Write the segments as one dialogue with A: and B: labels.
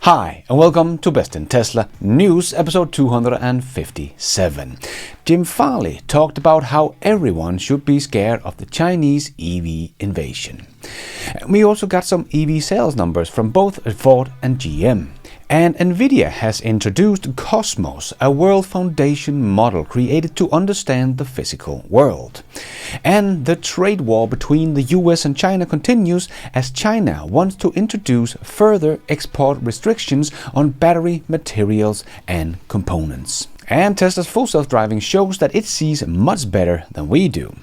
A: Hi, and welcome to Best in Tesla News, episode 257. Jim Farley talked about how everyone should be scared of the Chinese EV invasion. We also got some EV sales numbers from both Ford and GM. And NVIDIA has introduced Cosmos, a world foundation model created to understand the physical world. And the trade war between the US and China continues as China wants to introduce further export restrictions on battery materials and components. And Tesla's full self-driving shows that it sees much better than we do.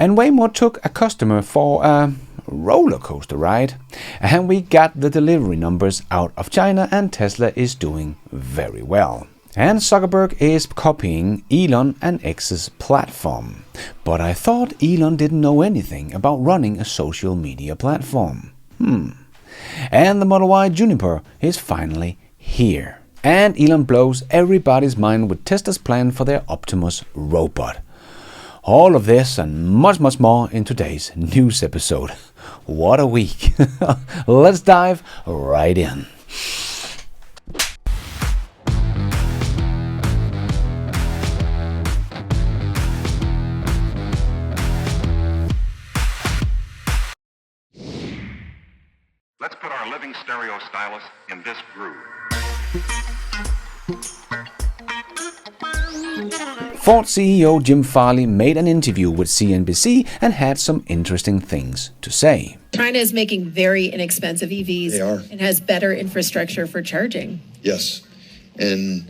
A: And Waymo took a customer for a roller coaster ride. And we got the delivery numbers out of China, and Tesla is doing very well. And Zuckerberg is copying Elon and X's platform. But I thought Elon didn't know anything about running a social media platform. And the Model Y Juniper is finally here. And Elon blows everybody's mind with Tesla's plan for their Optimus robot. All of this and much more in today's news episode. What a week. Let's dive right in.
B: Let's put our living stereo stylus in this groove.
A: Ford CEO Jim Farley made an interview with CNBC and had some interesting things to say.
C: China is making very inexpensive EVs.
D: They are.
C: And has better infrastructure for charging.
D: Yes. And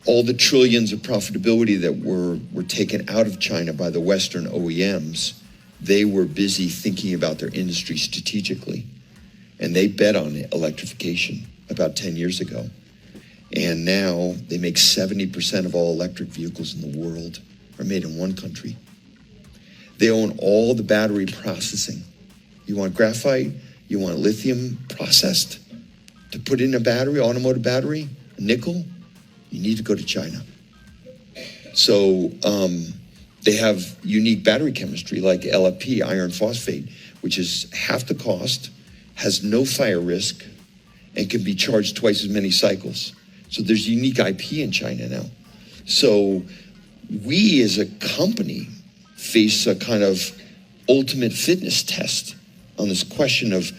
D: all the trillions of profitability that were taken out of China by the Western OEMs, they were busy thinking about their industry strategically. And they bet on electrification about 10 years ago. And now they make 70% of all electric vehicles in the world are made in one country. They own all the battery processing. You want graphite, you want lithium processed to put in a battery, automotive battery, a nickel, you need to go to China. So they have unique battery chemistry like LFP, iron phosphate, which is half the cost, has no fire risk, and can be charged twice as many cycles. So there's unique IP in China now. So we as a company face a kind of ultimate fitness test on this question of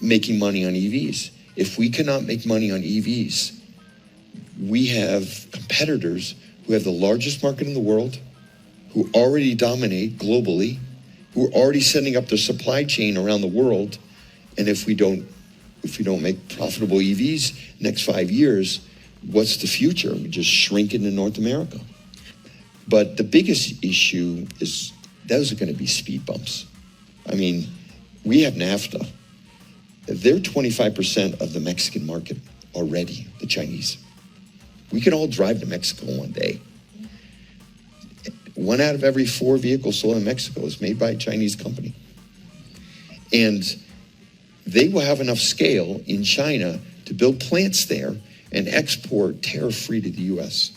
D: making money on EVs. If we cannot make money on EVs, we have competitors who have the largest market in the world, who already dominate globally, who are already setting up their supply chain around the world. And if we don't make profitable EVs next 5 years, what's the future? We just shrink into North America. But the biggest issue is those are going to be speed bumps. I mean, we have NAFTA. They're 25% of the Mexican market already, the Chinese. We can all drive to Mexico one day. 1 out of every 4 vehicles sold in Mexico is made by a Chinese company. And they will have enough scale in China to build plants there and export tariff-free to the U.S.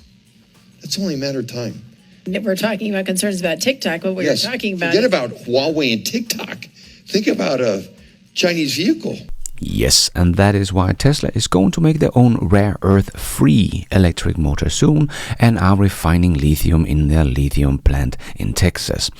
D: That's only a matter of time.
C: We're talking about concerns about TikTok, but we're talking about...
D: Forget about Huawei and TikTok. Think about a Chinese vehicle.
A: Yes, and that is why Tesla is going to make their own rare earth-free electric motor soon and are refining lithium in their lithium plant in Texas.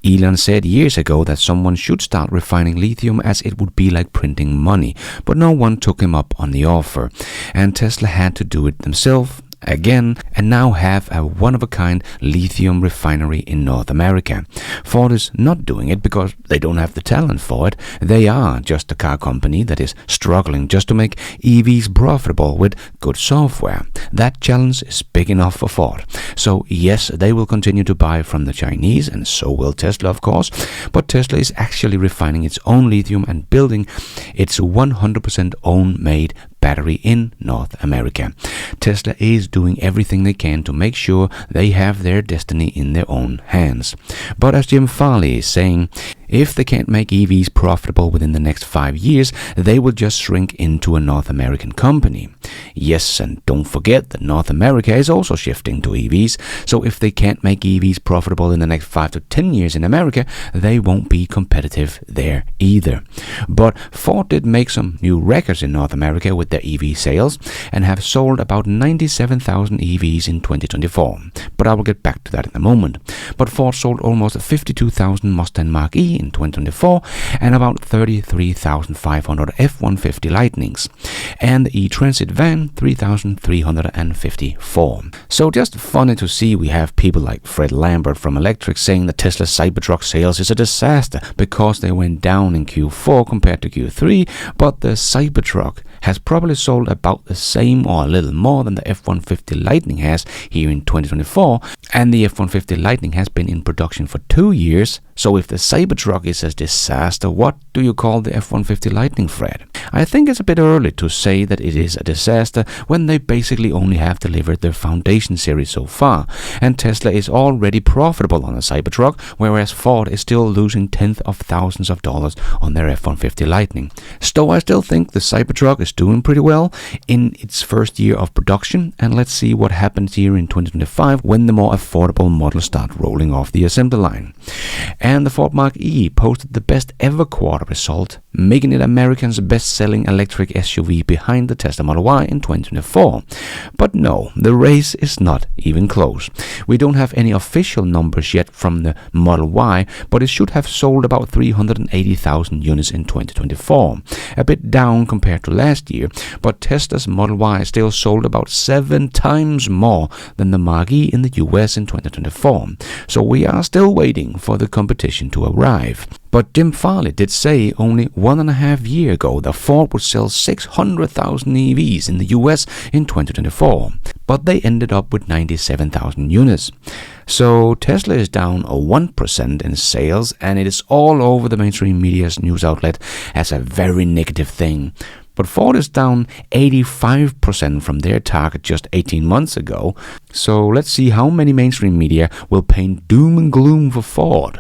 A: Elon said years ago that someone should start refining lithium as it would be like printing money, but no one took him up on the offer, and Tesla had to do it themselves again and now have a one-of-a-kind lithium refinery in North America. Ford is not doing it because they don't have the talent for it. They are just a car company that is struggling just to make EVs profitable with good software. That challenge is big enough for Ford. So yes, they will continue to buy from the Chinese, and so will Tesla, of course, but Tesla is actually refining its own lithium and building its 100% own-made battery in North America. Tesla is doing everything they can to make sure they have their destiny in their own hands. But as Jim Farley is saying, If they can't make EVs profitable within the next 5 years, they will just shrink into a North American company. Yes, and don't forget that North America is also shifting to EVs, so if they can't make EVs profitable in the next 5 to 10 years in America, they won't be competitive there either. But Ford did make some new records in North America with their EV sales and have sold about 97,000 EVs in 2024. But I will get back to that in a moment. But Ford sold almost 52,000 Mustang Mach-E in 2024 and about 33,500 F-150 Lightnings, and the e-Transit van 3,354. So just funny to see we have people like Fred Lambert from Electric saying that Tesla's Cybertruck sales is a disaster because they went down in Q4 compared to Q3, but the Cybertruck has probably sold about the same or a little more than the F-150 Lightning has here in 2024, and the F-150 Lightning has been in production for 2 years. So if the Cybertruck is a disaster, what do you call the F-150 Lightning, Fred? I think it's a bit early to say that it is a disaster when they basically only have delivered their Foundation series so far, and Tesla is already profitable on a Cybertruck, whereas Ford is still losing tens of thousands of dollars on their F-150 Lightning. So I still think the Cybertruck is doing pretty well in its first year of production, and let's see what happens here in 2025 when the more affordable models start rolling off the assembly line. And the Ford Mach-E posted the best ever quarter result, making it America's best-selling electric SUV behind the Tesla Model Y in 2024. But no, the race is not even close. We don't have any official numbers yet from the Model Y, but it should have sold about 380,000 units in 2024, a bit down compared to last year, but Tesla's Model Y still sold about 7 times more than the Mach-E in the US in 2024. So we are still waiting for the competition to arrive. But Jim Farley did say only 1.5 years ago that Ford would sell 600,000 EVs in the US in 2024, but they ended up with 97,000 units. So Tesla is down 1% in sales, and it is all over the mainstream media's news outlet as a very negative thing. But Ford is down 85% from their target just 18 months ago. So let's see how many mainstream media will paint doom and gloom for Ford.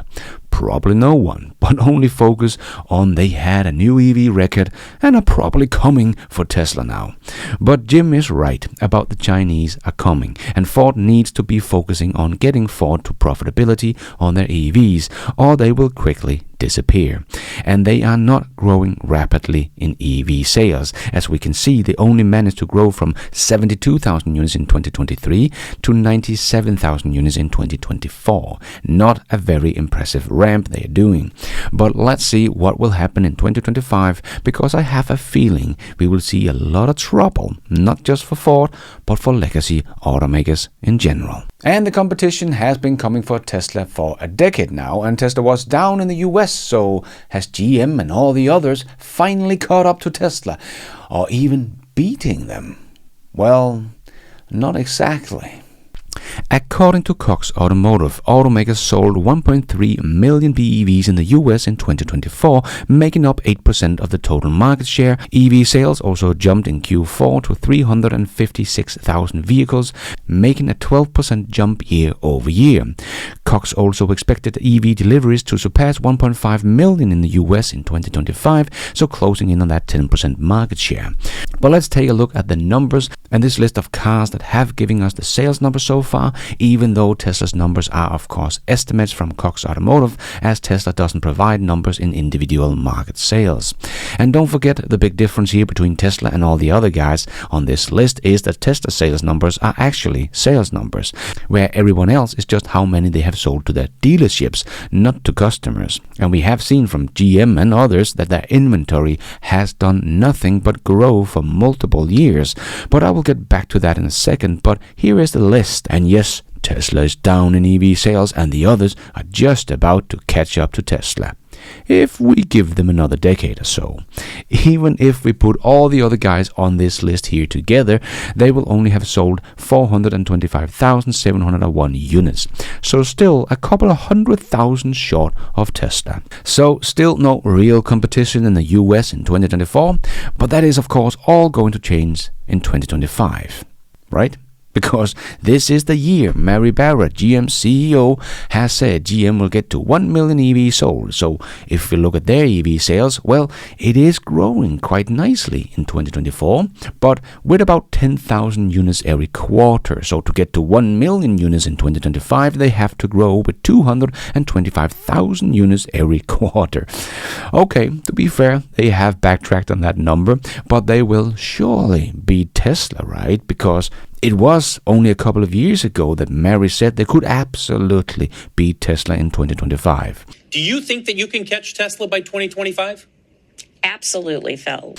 A: Probably no one, but only focus on they had a new EV record and are probably coming for Tesla now. But Jim is right about the Chinese are coming, and Ford needs to be focusing on getting Ford to profitability on their EVs, or they will quickly disappear. And they are not growing rapidly in EV sales. As we can see, they only managed to grow from 72,000 units in 2023 to 97,000 units in 2024. Not a very impressive ramp they are doing. But let's see what will happen in 2025, because I have a feeling we will see a lot of trouble, not just for Ford, but for legacy automakers in general. And the competition has been coming for Tesla for a decade now, and Tesla was down in the US, so has GM and all the others finally caught up to Tesla, or even beating them? Well, not exactly. According to Cox Automotive, automakers sold 1.3 million BEVs in the US in 2024, making up 8% of the total market share. EV sales also jumped in Q4 to 356,000 vehicles, making a 12% jump year over year. Cox also expected EV deliveries to surpass 1.5 million in the US in 2025, so closing in on that 10% market share. But let's take a look at the numbers and this list of cars that have given us the sales numbers so far, even though Tesla's numbers are of course estimates from Cox Automotive, as Tesla doesn't provide numbers in individual market sales. And don't forget, the big difference here between Tesla and all the other guys on this list is that Tesla sales numbers are actually sales numbers, where everyone else is just how many they have sold to their dealerships, not to customers. And we have seen from GM and others that their inventory has done nothing but grow for multiple years. But I will get back to that in a second, but here is the list. And yes, Tesla is down in EV sales, and the others are just about to catch up to Tesla, if we give them another decade or so. Even if we put all the other guys on this list here together, they will only have sold 425,701 units, so still a couple of 100,000 short of Tesla. So still no real competition in the US in 2024, but that is of course all going to change in 2025, right? because this is the year Mary Barra, GM CEO, has said GM will get to 1 million EVs sold. So if we look at their EV sales, well, it is growing quite nicely in 2024, but with about 10,000 units every quarter. So to get to 1 million units in 2025, they have to grow with 225,000 units every quarter. Okay, to be fair, they have backtracked on that number, but they will surely beat Tesla, right? Because it was only a couple of years ago that Mary said they could absolutely beat Tesla in 2025.
E: Do you think that you can catch Tesla by 2025?
F: Absolutely, Phil.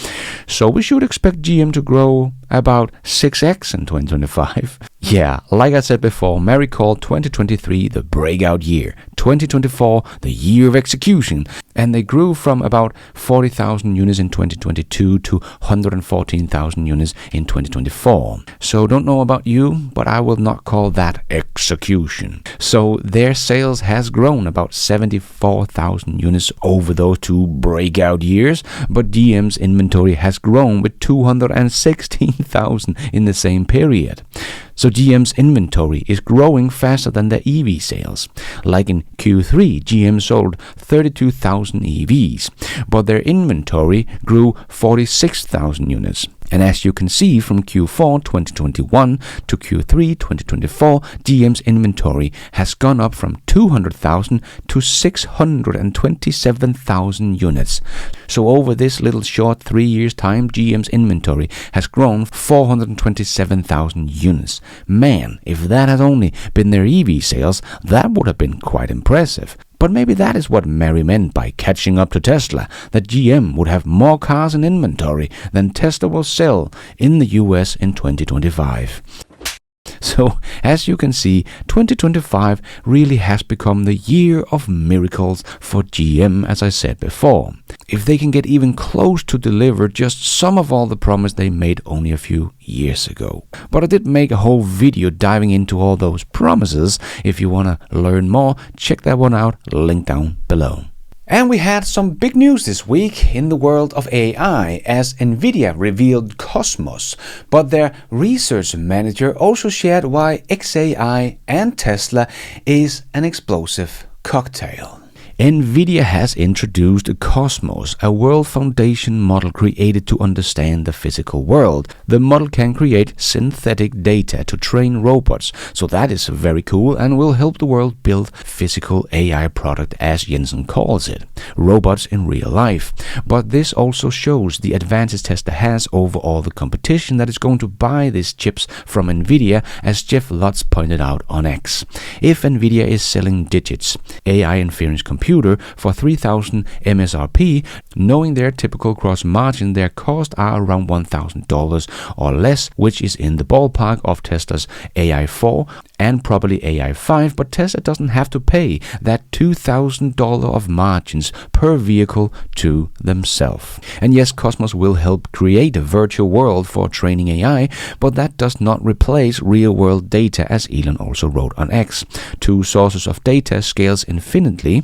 A: So we should expect GM to grow about 6x in 2025. Yeah, like I said before, Mary called 2023 the breakout year, 2024 the year of execution, and they grew from about 40,000 units in 2022 to 114,000 units in 2024. So don't know about you, but I will not call that execution. So their sales has grown about 74,000 units over those two breakout years, but GM's inventory has grown with 216,000 in the same period. So GM's inventory is growing faster than their EV sales. Like in Q3, GM sold 32,000 EVs, but their inventory grew 46,000 units. And as you can see from Q4 2021 to Q3 2024, GM's inventory has gone up from 200,000 to 627,000 units. So over this little short 3 years time, GM's inventory has grown 427,000 units. Man, if that had only been their EV sales, that would have been quite impressive. But maybe that is what Mary meant by catching up to Tesla, that GM would have more cars in inventory than Tesla will sell in the US in 2025. So, as you can see, 2025 really has become the year of miracles for GM, as I said before. If they can get even close to deliver just some of all the promise they made only a few years ago. But I did make a whole video diving into all those promises. If you want to learn more, check that one out, link down below. And we had some big news this week in the world of AI as NVIDIA revealed Cosmos, but their research manager also shared why XAI and Tesla is an explosive cocktail. NVIDIA has introduced Cosmos, a world foundation model created to understand the physical world. The model can create synthetic data to train robots, so that is very cool and will help the world build physical AI product, as Jensen calls it, robots in real life. But this also shows the advantage Tesla has over all the competition that is going to buy these chips from NVIDIA, as Jeff Lutz pointed out on X. If NVIDIA is selling digits, AI inference computer, for 3,000 MSRP, knowing their typical gross margin, their costs are around $1,000 or less, which is in the ballpark of Tesla's AI4 and probably AI5, but Tesla doesn't have to pay that $2,000 of margins per vehicle to themselves. And yes, Cosmos will help create a virtual world for training AI, but that does not replace real-world data, as Elon also wrote on X. Two sources of data scales infinitely: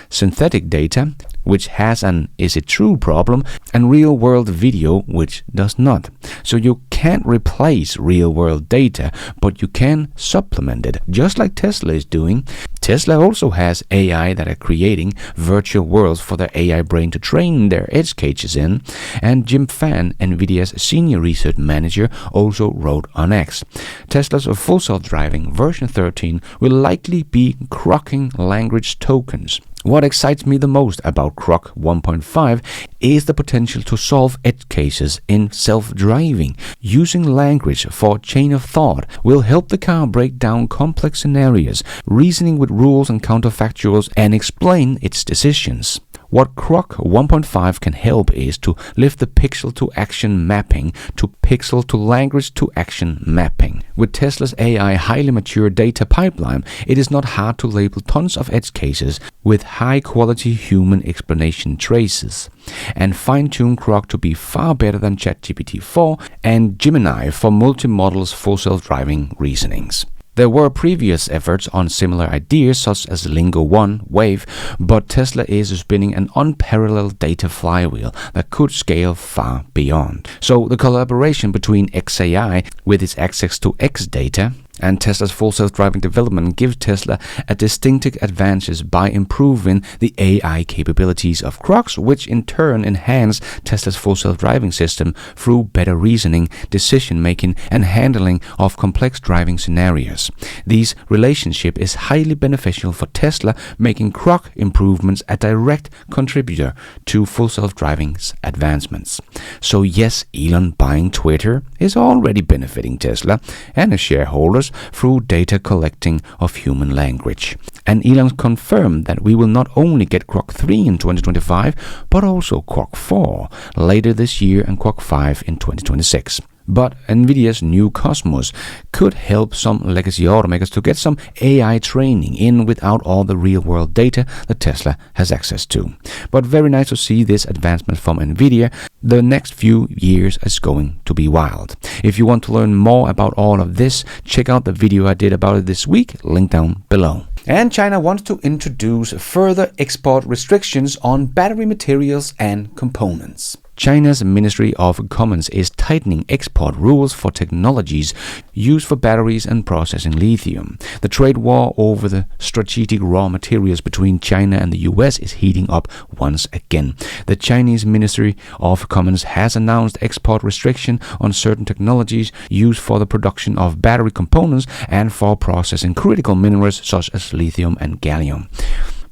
A: synthetic data, which has an is it true problem, and real-world video, which does not. So you can't replace real-world data, but you can supplement it, just like Tesla is doing. Tesla also has AI that are creating virtual worlds for their AI brain to train their edge cases in, and Jim Fan, NVIDIA's senior research manager, also wrote on X. Tesla's full self-driving version 13 will likely be croaking language tokens. What excites me the most about Grok 1.5 is the potential to solve edge cases in self-driving. Using language for chain of thought will help the car break down complex scenarios, reasoning with rules and counterfactuals, and explain its decisions. What Grok 1.5 can help is to lift the pixel-to-action mapping to pixel-to-language-to-action mapping. With Tesla's AI highly mature data pipeline, it is not hard to label tons of edge cases with high-quality human explanation traces, and fine-tune Grok to be far better than ChatGPT 4 and Gemini for multi-models full self-driving reasonings. There were previous efforts on similar ideas such as Lingo 1 Wave, but Tesla is spinning an unparalleled data flywheel that could scale far beyond. So the collaboration between XAI with its access to X data and Tesla's full self-driving development gives Tesla a distinctive advantage by improving the AI capabilities of Crocs, which in turn enhance Tesla's full self-driving system through better reasoning, decision-making, and handling of complex driving scenarios. This relationship is highly beneficial for Tesla, making Croc improvements a direct contributor to full self-driving's advancements. So yes, Elon buying Twitter is already benefiting Tesla and its shareholders through data collecting of human language. And Elon confirmed that we will not only get Grok 3 in 2025, but also Grok 4 later this year and Grok 5 in 2026. But NVIDIA's new Cosmos could help some legacy automakers to get some AI training in without all the real-world data that Tesla has access to. But very nice to see this advancement from NVIDIA. The next few years is going to be wild. If you want to learn more about all of this, check out the video I did about it this week, link down below. And China wants to introduce further export restrictions on battery materials and components. China's Ministry of Commerce is tightening export rules for technologies used for batteries and processing lithium. The trade war over the strategic raw materials between China and the US is heating up once again. The Chinese Ministry of Commerce has announced export restriction on certain technologies used for the production of battery components and for processing critical minerals such as lithium and gallium.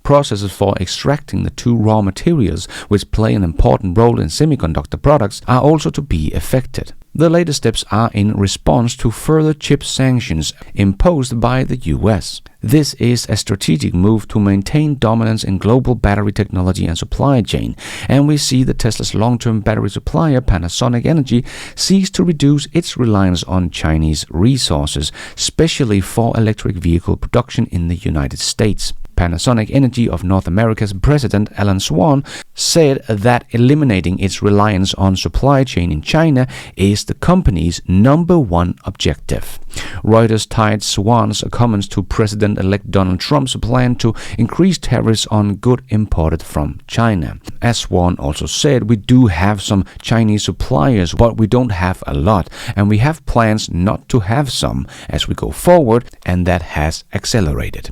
A: Processes for extracting the two raw materials, which play an important role in semiconductor products, are also to be affected. The latest steps are in response to further chip sanctions imposed by the US. This is a strategic move to maintain dominance in global battery technology and supply chain, and we see that Tesla's long-term battery supplier Panasonic Energy seeks to reduce its reliance on Chinese resources, especially for electric vehicle production in the United States. Panasonic Energy of North America's president Elon said that eliminating its reliance on supply chain in China is the company's #1 objective. Reuters tied Swan's comments to President-elect Donald Trump's plan to increase tariffs on goods imported from China. As Swan also said, we do have some Chinese suppliers, but we don't have a lot, and we have plans not to have some as we go forward, and that has accelerated.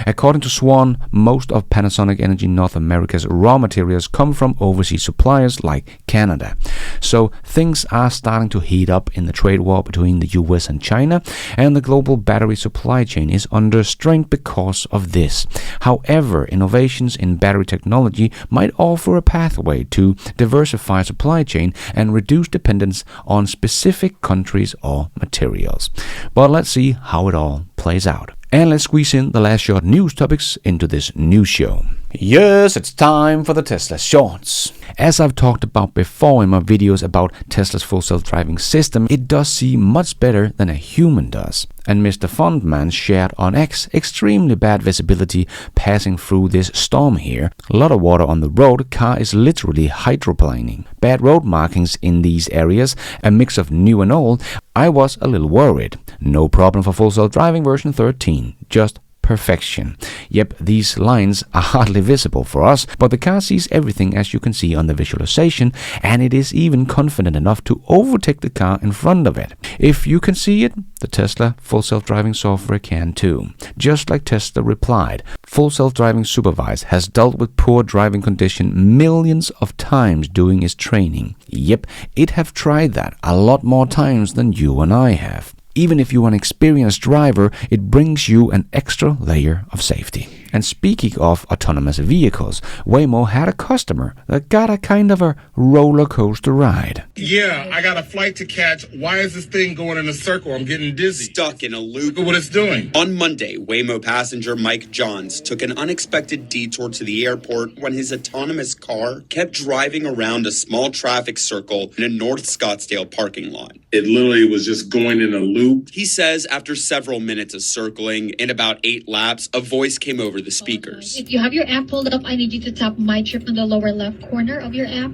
A: According to Swan, most of Panasonic Energy North America's raw materials come from overseas suppliers like Canada. So things are starting to heat up in the trade war between the US and China, and the global battery supply chain is under strain because of this. However, innovations in battery technology might offer a pathway to diversify supply chain and reduce dependence on specific countries or materials. But let's see how it all plays out. And let's squeeze in the last short news topics into this news show. Yes, it's time for the Tesla Shorts. As I've talked about before in my videos about Tesla's full self-driving system, it does see much better than a human does. And Mr. Fondman shared on X extremely bad visibility passing through this storm here. A lot of water on the road, car is literally hydroplaning. Bad road markings in these areas, a mix of new and old. I was a little worried. No problem for full self-driving version 13, just perfection. Yep, these lines are hardly visible for us, but the car sees everything as you can see on the visualization, and it is even confident enough to overtake the car in front of it. If you can see it, the Tesla full self-driving software can too. Just like Tesla replied, full self-driving supervised has dealt with poor driving condition millions of times during its training. Yep, it have tried that a lot more times than you and I have. Even if you're an experienced driver, it brings you an extra layer of safety. And speaking of autonomous vehicles, Waymo had a customer that got a kind of a roller coaster ride.
G: Yeah, I got a flight to catch. Why is this thing going in a circle? I'm getting dizzy.
H: Stuck in a loop.
G: Look at what it's doing.
H: On Monday, Waymo passenger Mike Johns took an unexpected detour to the airport when his autonomous car kept driving around a small traffic circle in a North Scottsdale parking lot.
G: It literally was just going in a loop.
H: He says after several minutes of circling and about 8 laps, a voice came over the speakers.
I: If you have your app pulled up, I need you to tap My Trip in the lower left corner of your app.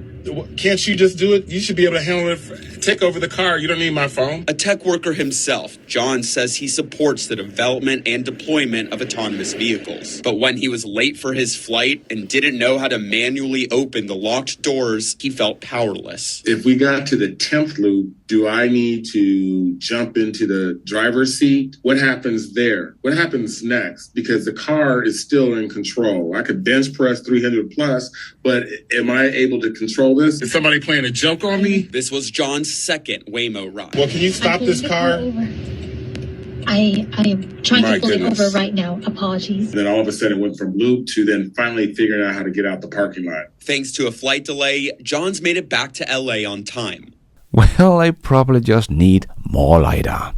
G: Can't you just do it? You should be able to handle it. Take over the car. You don't need my phone.
H: A tech worker himself, John says he supports the development and deployment of autonomous vehicles. But when he was late for his flight and didn't know how to manually open the locked doors, he felt powerless.
G: If we got to the 10th loop, do I need to jump into the driver's seat? What happens there? What happens next? Because the car is still in control. I could bench press 300 plus, but am I able to control this? Is somebody playing a joke on me?
H: This was John's second Waymo ride.
G: Well, can you stop this car?
I: I am trying to pull it over right now. Apologies.
G: Then all of a sudden it went from loop to then finally figuring out how to get out the parking lot.
H: Thanks to a flight delay, John's made it back to LA on time.
A: Well, I probably just need more LiDAR.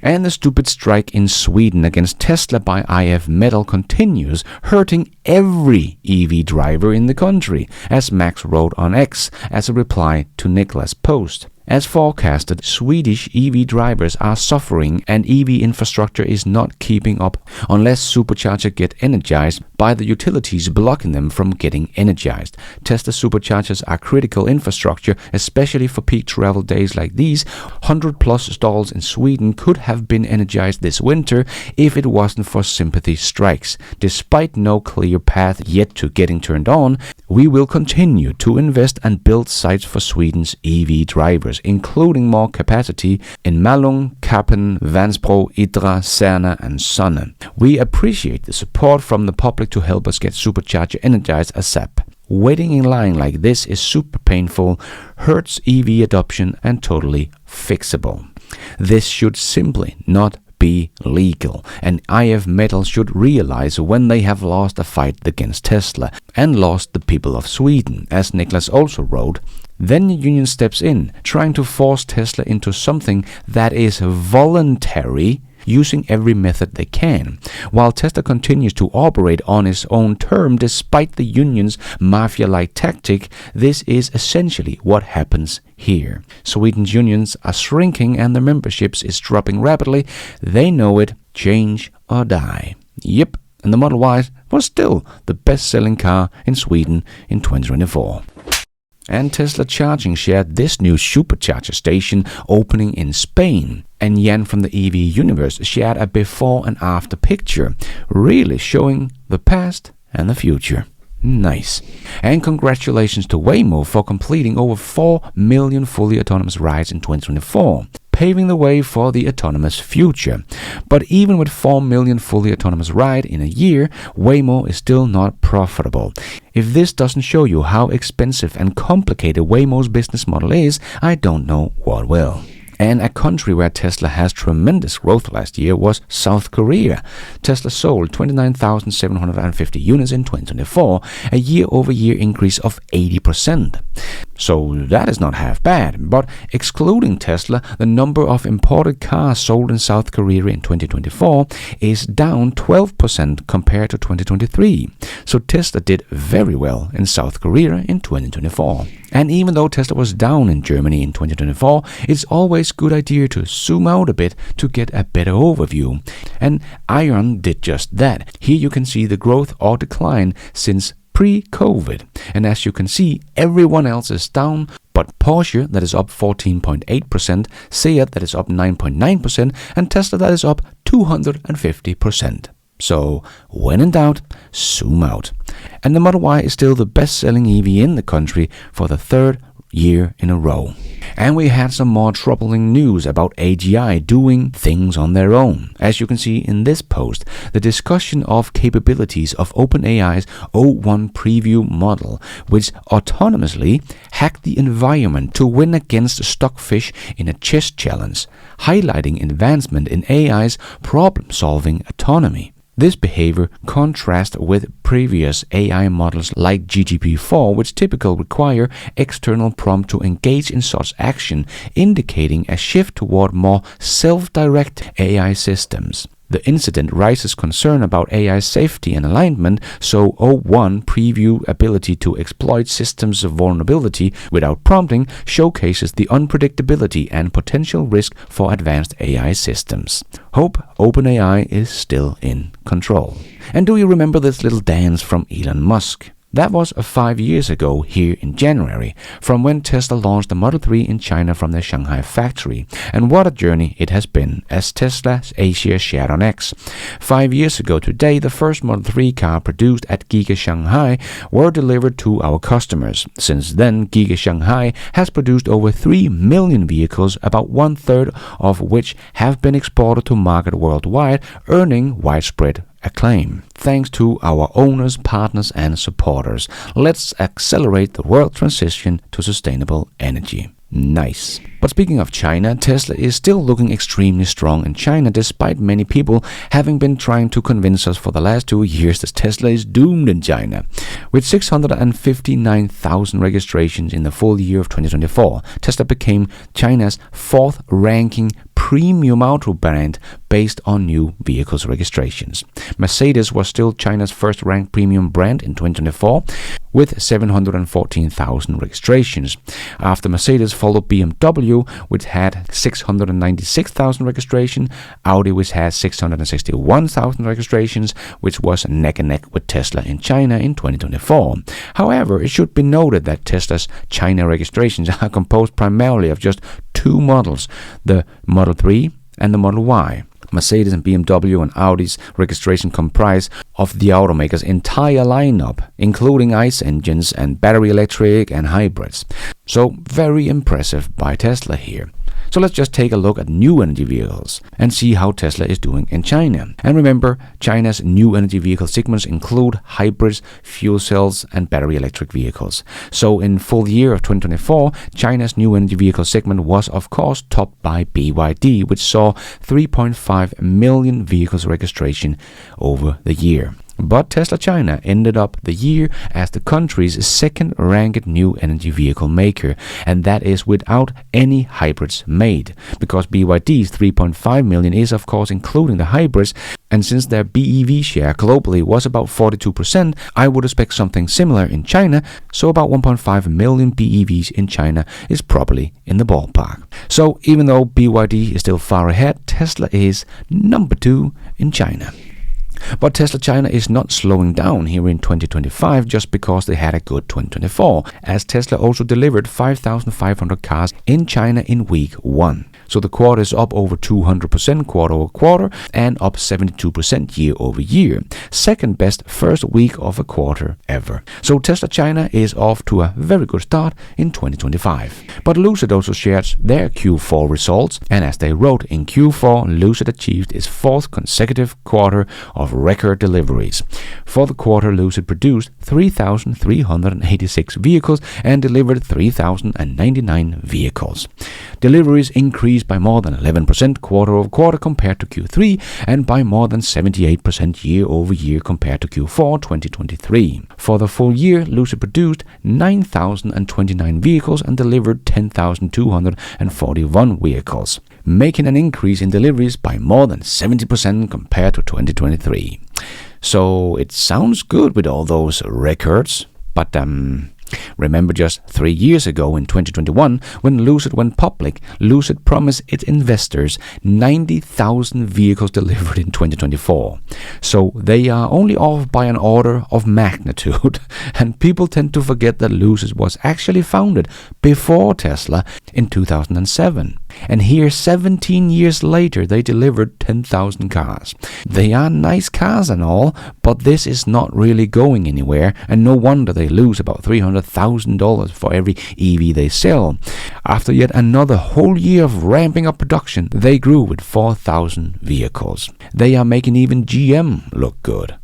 A: And the stupid strike in Sweden against Tesla by IF Metal continues, hurting every EV driver in the country, as Max wrote on X as a reply to Nicholas' post. As forecasted, Swedish EV drivers are suffering and EV infrastructure is not keeping up unless superchargers get energized by the utilities blocking them from getting energized. Tesla superchargers are critical infrastructure, especially for peak travel days like these. 100 plus stalls in Sweden could have been energized this winter if it wasn't for sympathy strikes. Despite no clear path yet to getting turned on, we will continue to invest and build sites for Sweden's EV drivers, including more capacity in Malung, Kappen, Vansbro, Idre, Särna and Sunne. We appreciate the support from the public to help us get supercharger energized ASAP. Waiting in line like this is super painful, hurts EV adoption and totally fixable. This should simply not be legal, and IF Metal should realize when they have lost a fight against Tesla and lost the people of Sweden, as Nicholas also wrote. Then the union steps in, trying to force Tesla into something that is voluntary, using every method they can, while Tesla continues to operate on its own term despite the union's mafia-like tactic. This is essentially what happens here. Sweden's unions are shrinking and the memberships is dropping rapidly. They know it. Change or die. Yep, and the Model Y was still the best-selling car in Sweden in 2024. And Tesla Charging shared this new supercharger station opening in Spain. And Jan from the EV Universe shared a before and after picture, really showing the past and the future. Nice. And congratulations to Waymo for completing over 4 million fully autonomous rides in 2024, paving the way for the autonomous future. But even with 4 million fully autonomous rides in a year, Waymo is still not profitable. If this doesn't show you how expensive and complicated Waymo's business model is, I don't know what will. And a country where Tesla has tremendous growth last year was South Korea. Tesla sold 29,750 units in 2024, a year-over-year increase of 80%. So that is not half bad, but excluding Tesla, the number of imported cars sold in South Korea in 2024 is down 12% compared to 2023. So Tesla did very well in South Korea in 2024. And even though Tesla was down in Germany in 2024, it's always a good idea to zoom out a bit to get a better overview. And Ion did just that. Here you can see the growth or decline since pre-COVID. And as you can see, everyone else is down, but Porsche, that is up 14.8%, Seat, that is up 9.9%, and Tesla, that is up 250%. So, when in doubt, zoom out. And the Model Y is still the best-selling EV in the country for the third year in a row. And we had some more troubling news about AGI doing things on their own. As you can see in this post, the discussion of capabilities of OpenAI's O1 preview model, which autonomously hacked the environment to win against stockfish in a chess challenge, highlighting advancement in AI's problem-solving autonomy. This behavior contrasts with previous AI models like GPT-4, which typically require external prompt to engage in such action, indicating a shift toward more self-direct AI systems. The incident raises concern about AI safety and alignment, so O1 preview ability to exploit systems vulnerability without prompting showcases the unpredictability and potential risk for advanced AI systems. Hope OpenAI is still in control. And do you remember this little dance from Elon Musk? That was 5 years ago here in January, from when Tesla launched the Model 3 in China from their Shanghai factory. And what a journey it has been, as Tesla's Asia shared on X. 5 years ago today, the first Model 3 car produced at Giga Shanghai were delivered to our customers. Since then, Giga Shanghai has produced over 3 million vehicles, about 1/3 of which have been exported to market worldwide, earning widespread acclaim. Thanks to our owners, partners and supporters. Let's accelerate the world transition to sustainable energy. Nice. But speaking of China, Tesla is still looking extremely strong in China, despite many people having been trying to convince us for the last 2 years that Tesla is doomed in China. With 659,000 registrations in the full year of 2024, Tesla became China's 4th ranking premium auto brand based on new vehicles registrations. Mercedes was still China's 1st ranked premium brand in 2024 with 714,000 registrations. After Mercedes followed BMW, which had 696,000 registrations, Audi, which had 661,000 registrations, which was neck and neck with Tesla in China in 2024. However, it should be noted that Tesla's China registrations are composed primarily of just 2 models, the Model 3 and the Model Y. Mercedes and BMW and Audi's registration comprise of the automaker's entire lineup, including ICE engines and battery electric and hybrids. So very impressive by Tesla here. So let's just take a look at new energy vehicles and see how Tesla is doing in China. And remember, China's new energy vehicle segments include hybrids, fuel cells, and battery electric vehicles. So in full year of 2024, China's new energy vehicle segment was of course topped by BYD, which saw 3.5 million vehicles registration over the year. But Tesla China ended up the year as the country's 2nd ranked new energy vehicle maker, and that is without any hybrids made, because BYD's 3.5 million is of course including the hybrids, and since their BEV share globally was about 42%, I would expect something similar in China, so about 1.5 million BEVs in China is probably in the ballpark. So even though BYD is still far ahead, Tesla is number 2 in China. But Tesla China is not slowing down here in 2025 just because they had a good 2024, as Tesla also delivered 5,500 cars in China in week 1. So the quarter is up over 200% quarter over quarter and up 72% year over year. Second best first week of a quarter ever. So Tesla China is off to a very good start in 2025. But Lucid also shared their Q4 results, and as they wrote in Q4, Lucid achieved its 4th consecutive quarter of record deliveries. For the quarter, Lucid produced 3,386 vehicles and delivered 3,099 vehicles. Deliveries increased by more than 11% quarter over quarter compared to Q3 and by more than 78% year over year compared to Q4 2023. For the full year, Lucid produced 9,029 vehicles and delivered 10,241 vehicles, making an increase in deliveries by more than 70% compared to 2023. So it sounds good with all those records, but remember just 3 years ago in 2021 when Lucid went public, Lucid promised its investors 90,000 vehicles delivered in 2024. So they are only off by an order of magnitude, and people tend to forget that Lucid was actually founded before Tesla in 2007. And here 17 years later they delivered 10,000 cars. They are nice cars and all, but this is not really going anywhere, and no wonder they lose about $300,000 for every EV they sell. After yet another whole year of ramping up production, they grew with 4,000 vehicles. They are making even GM look good.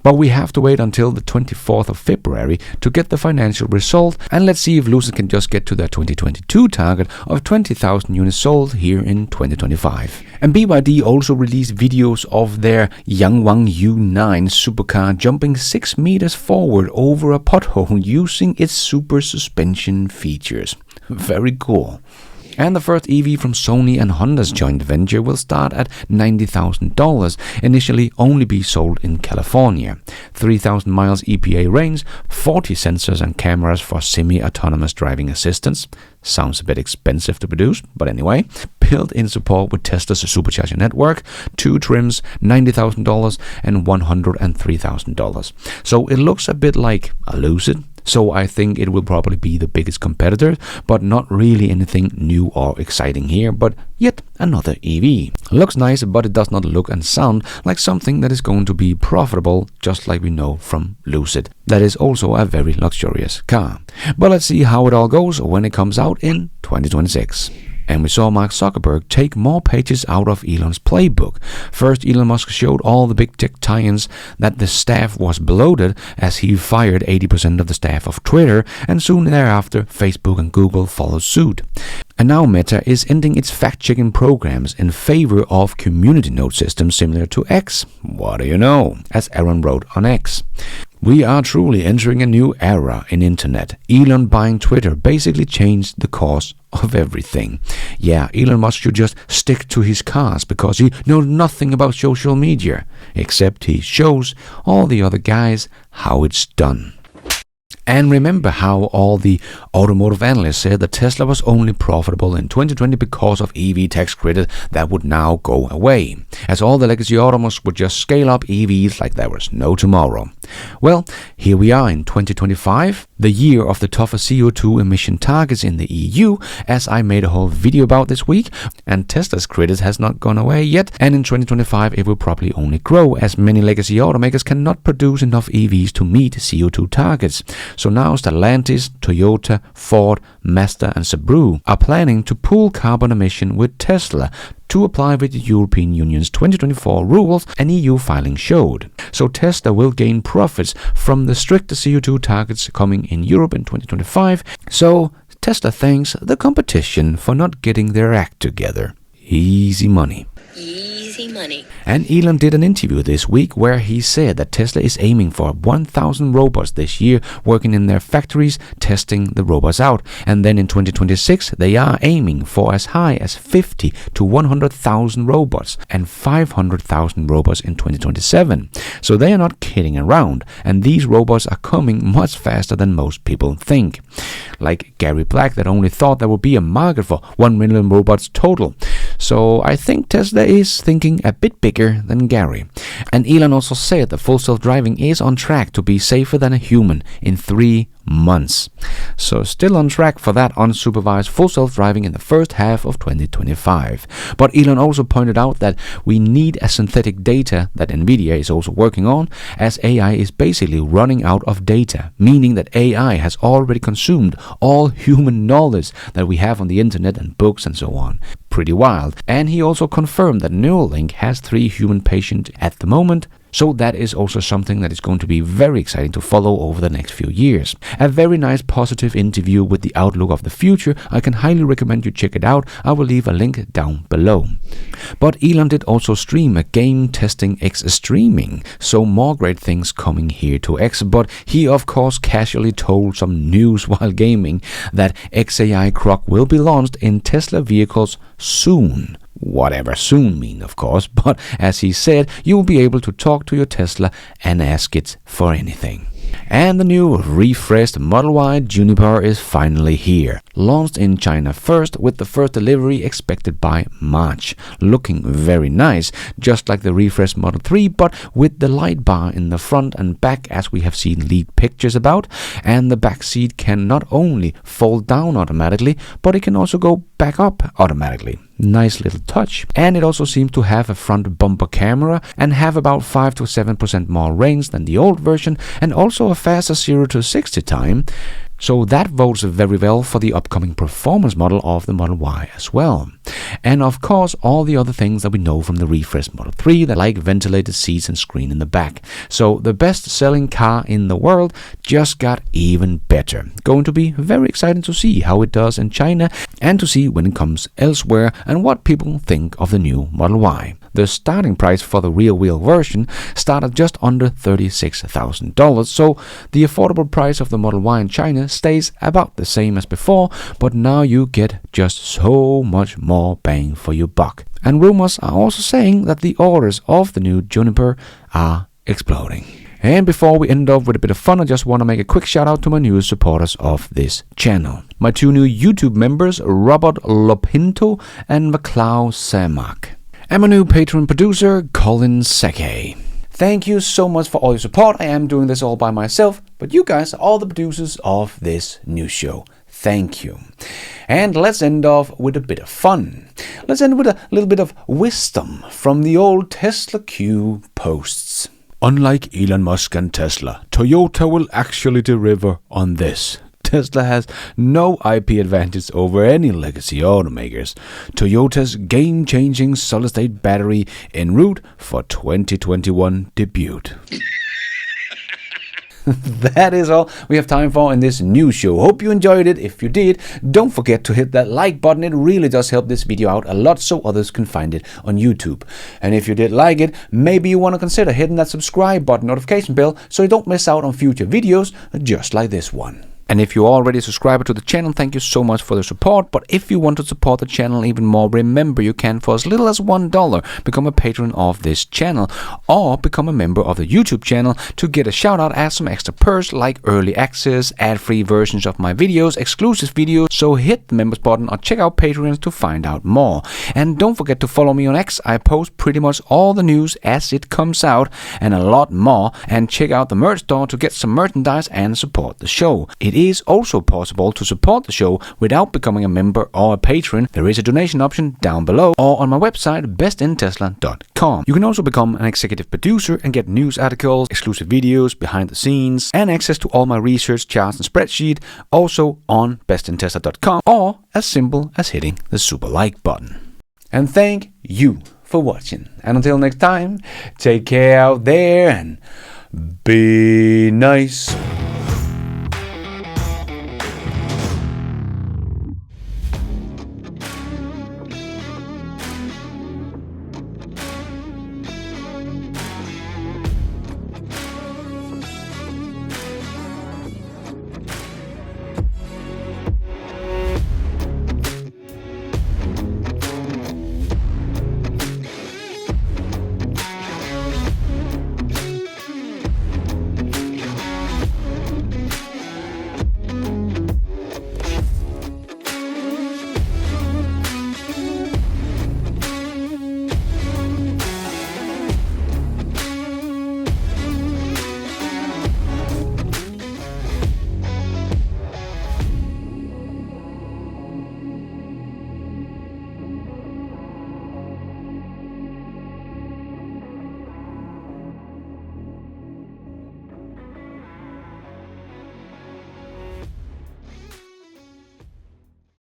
A: But we have to wait until the 24th of February to get the financial result, and let's see if Lucid can just get to their 2022 target of 20,000 units sold here in 2025. And BYD also released videos of their Yangwang U9 supercar jumping 6 meters forward over a pothole using its super suspension features. Very cool. And the first EV from Sony and Honda's joint venture will start at $90,000, initially only be sold in California. 3,000 miles EPA range, 40 sensors and cameras for semi-autonomous driving assistance. Sounds a bit expensive to produce, but anyway. built-in support with Tesla's supercharger network, 2 trims, $90,000 and $103,000. So it looks a bit like a Lucid. So I think it will probably be the biggest competitor, but not really anything new or exciting here, but yet another EV. Looks nice, but it does not look and sound like something that is going to be profitable, just like we know from Lucid. That is also a very luxurious car. But let's see how it all goes when it comes out in 2026. And we saw Mark Zuckerberg take more pages out of Elon's playbook. First, Elon Musk showed all the big tech tie-ins that the staff was bloated as he fired 80% of the staff of Twitter, and soon thereafter Facebook and Google followed suit. And now Meta is ending its fact-checking programs in favor of community note systems similar to X. What do you know? As Aaron wrote on X. We are truly entering a new era in internet. Elon buying Twitter basically changed the course of everything. Yeah, Elon Musk should just stick to his cars because he knows nothing about social media, except he shows all the other guys how it's done. And remember how all the automotive analysts said that Tesla was only profitable in 2020 because of EV tax credit that would now go away, as all the legacy automakers would just scale up EVs like there was no tomorrow. Well, here we are in 2025, the year of the tougher CO2 emission targets in the EU, as I made a whole video about this week, and Tesla's credit has not gone away yet, and in 2025 it will probably only grow, as many legacy automakers cannot produce enough EVs to meet CO2 targets. So now Stellantis, Toyota, Ford, Mazda and Subaru are planning to pool carbon emission with Tesla to apply with the European Union's 2024 rules, an EU filing showed. So Tesla will gain profits from the stricter CO2 targets coming in Europe in 2025. So Tesla thanks the competition for not getting their act together. Easy money.
F: Easy money.
A: And Elon did an interview this week where he said that Tesla is aiming for 1,000 robots this year working in their factories, testing the robots out. And then in 2026, they are aiming for as high as 50 to 100,000 robots and 500,000 robots in 2027. So they are not kidding around. And these robots are coming much faster than most people think. Like Gary Black that only thought there would be a market for 1 million robots total. So I think Tesla is thinking a bit bigger than Gary. And Elon also said that full self-driving is on track to be safer than a human in 3 months. So still on track for that unsupervised full self-driving in the first half of 2025. But Elon also pointed out that we need a synthetic data that NVIDIA is also working on, as AI is basically running out of data, meaning that AI has already consumed all human knowledge that we have on the internet and books and so on. Pretty wild. And he also confirmed that Neuralink has 3 human patients at the moment. So that is also something that is going to be very exciting to follow over the next few years. A very nice positive interview with the outlook of the future. I can highly recommend you check it out. I will leave a link down below. But Elon did also stream a game testing X streaming. So more great things coming here to X. But he of course casually told some news while gaming that XAI Croc will be launched in Tesla vehicles soon. Whatever soon mean, of course, but as he said, you'll be able to talk to your Tesla and ask it for anything. And the new refreshed Model Y Juniper is finally here. Launched in China first, with the first delivery expected by March. Looking very nice, just like the refreshed Model 3, but with the light bar in the front and back as we have seen leaked pictures about. And the back seat can not only fold down automatically, but it can also go back up automatically. Nice little touch. And it also seems to have a front bumper camera and have about 5 to 7% more range than the old version, and also a faster 0 to 60 time. So that bodes very well for the upcoming performance model of the Model Y as well. And of course all the other things that we know from the refreshed Model 3, that like ventilated seats and screen in the back. So the best selling car in the world just got even better. Going to be very exciting to see how it does in China and to see when it comes elsewhere and what people think of the new Model Y. The starting price for the rear-wheel version started just under $36,000, so the affordable price of the Model Y in China stays about the same as before, but now you get just so much more bang for your buck. And rumors are also saying that the orders of the new Juniper are exploding. And before we end off with a bit of fun, I just want to make a quick shout out to my newest supporters of this channel. My 2 new YouTube members, Robert Lopinto and McLeod Samak. And my new Patreon producer, Colin Seke. Thank you so much for all your support. I am doing this all by myself, but you guys are all the producers of this new show. Thank you. And let's end off with a bit of fun. Let's end with a little bit of wisdom from the old Tesla Q posts. Unlike Elon Musk and Tesla, Toyota will actually deliver on this. Tesla has no IP advantage over any legacy automakers. Toyota's game-changing solid-state battery en route for 2021 debut. That is all we have time for in this new show. Hope you enjoyed it. If you did, don't forget to hit that like button. It really does help this video out a lot so others can find it on YouTube. And if you did like it, maybe you want to consider hitting that subscribe button, notification bell, so you don't miss out on future videos just like this one. And if you're already a subscriber to the channel, thank you so much for the support. But if you want to support the channel even more, remember you can, for as little as $1, become a patron of this channel or become a member of the YouTube channel to get a shout out as some extra perks like early access, ad-free versions of my videos, exclusive videos. So hit the members button or check out Patreon to find out more. And don't forget to follow me on X. I post pretty much all the news as it comes out and a lot more. And check out the merch store to get some merchandise and support the show. It is also possible to support the show without becoming a member or a patron. There is a donation option down below or on my website bestintesla.com. You can also become an executive producer and get news articles, exclusive videos, behind the scenes, and access to all my research charts and spreadsheet also on bestintesla.com, or as simple as hitting the super like button. And thank you for watching. And until next time, take care out there and be nice.